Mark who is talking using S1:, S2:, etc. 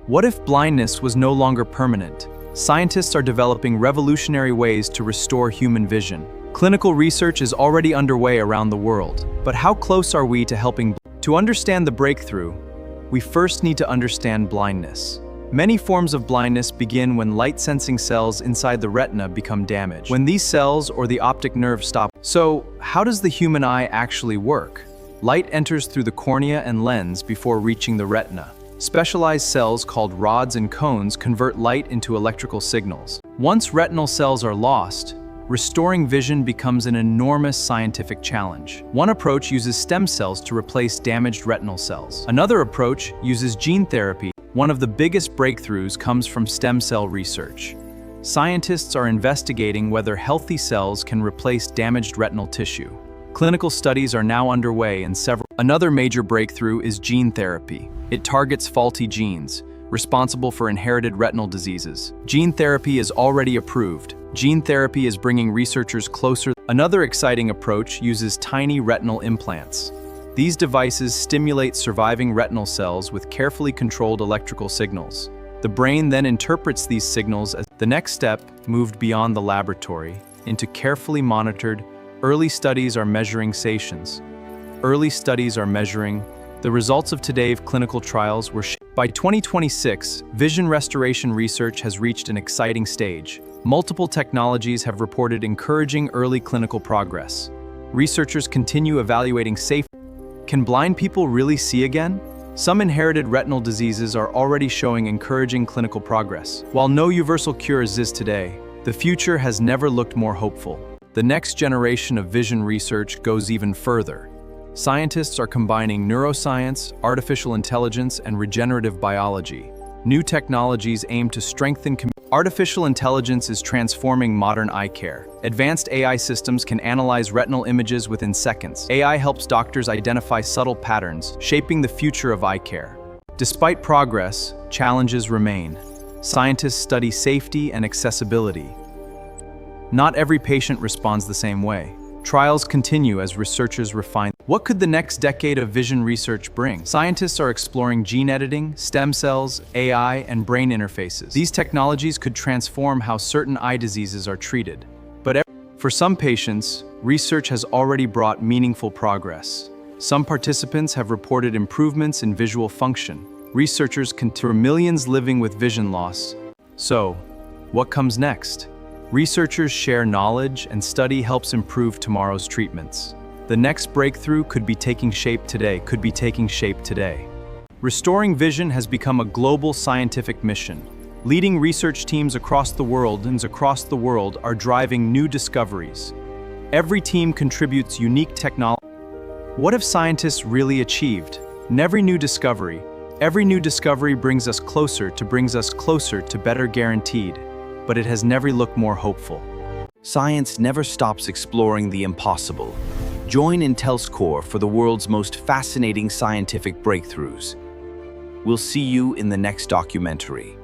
S1: What if blindness was no longer permanent? Scientists are developing revolutionary ways to restore human vision. Clinical research is already underway around the world. But how close are we to helping? To understand the breakthrough, we first need to understand blindness. Many forms of blindness begin when light-sensing cells inside the retina become damaged. When these cells or the optic nerve stop. So, how does the human eye actually work? Light enters through the cornea and lens before reaching the retina. Specialized cells called rods and cones convert light into electrical signals. Once retinal cells are lost, restoring vision becomes an enormous scientific challenge. One approach uses stem cells to replace damaged retinal cells. Another approach uses gene therapy. One of the biggest breakthroughs comes from stem cell research. Scientists are investigating whether healthy cells can replace damaged retinal tissue. Clinical studies are now underway in several. Another major breakthrough is gene therapy. It targets faulty genes, responsible for inherited retinal diseases. Gene therapy is already approved. Gene therapy is bringing researchers closer. Another exciting approach uses tiny retinal implants. These devices stimulate surviving retinal cells with carefully controlled electrical signals. The brain then interprets these signals as the next step moved beyond the laboratory into carefully monitored. Early studies are measuring satience. Early studies are measuring the results of today's clinical trials were by 2026, vision restoration research has reached an exciting stage. Multiple technologies have reported encouraging early clinical progress. Researchers continue evaluating safety. Can blind people really see again? Some inherited retinal diseases are already showing encouraging clinical progress. While no universal cure exists today, the future has never looked more hopeful. The next generation of vision research goes even further. Scientists are combining neuroscience, artificial intelligence, and regenerative biology. New technologies aim to strengthen. Artificial intelligence is transforming modern eye care. Advanced AI systems can analyze retinal images within seconds. AI helps doctors identify subtle patterns, shaping the future of eye care. Despite progress, challenges remain. Scientists study safety and accessibility. Not every patient responds the same way. Trials continue as researchers refine. What could the next decade of vision research bring? Scientists are exploring gene editing, stem cells, AI, and brain interfaces. These technologies could transform how certain eye diseases are treated. But for some patients, research has already brought meaningful progress. Some participants have reported improvements in visual function. Researchers consider millions living with vision loss. So, what comes next? Researchers share knowledge and study helps improve tomorrow's treatments. The next breakthrough could be taking shape today. Restoring vision has become a global scientific mission. Leading research teams across the world are driving new discoveries. Every team contributes unique technology. What have scientists really achieved? Every new discovery brings us closer to better guaranteed. But it has never looked more hopeful.
S2: Science never stops exploring the impossible. Join Intelxis Core for the world's most fascinating scientific breakthroughs. We'll see you in the next documentary.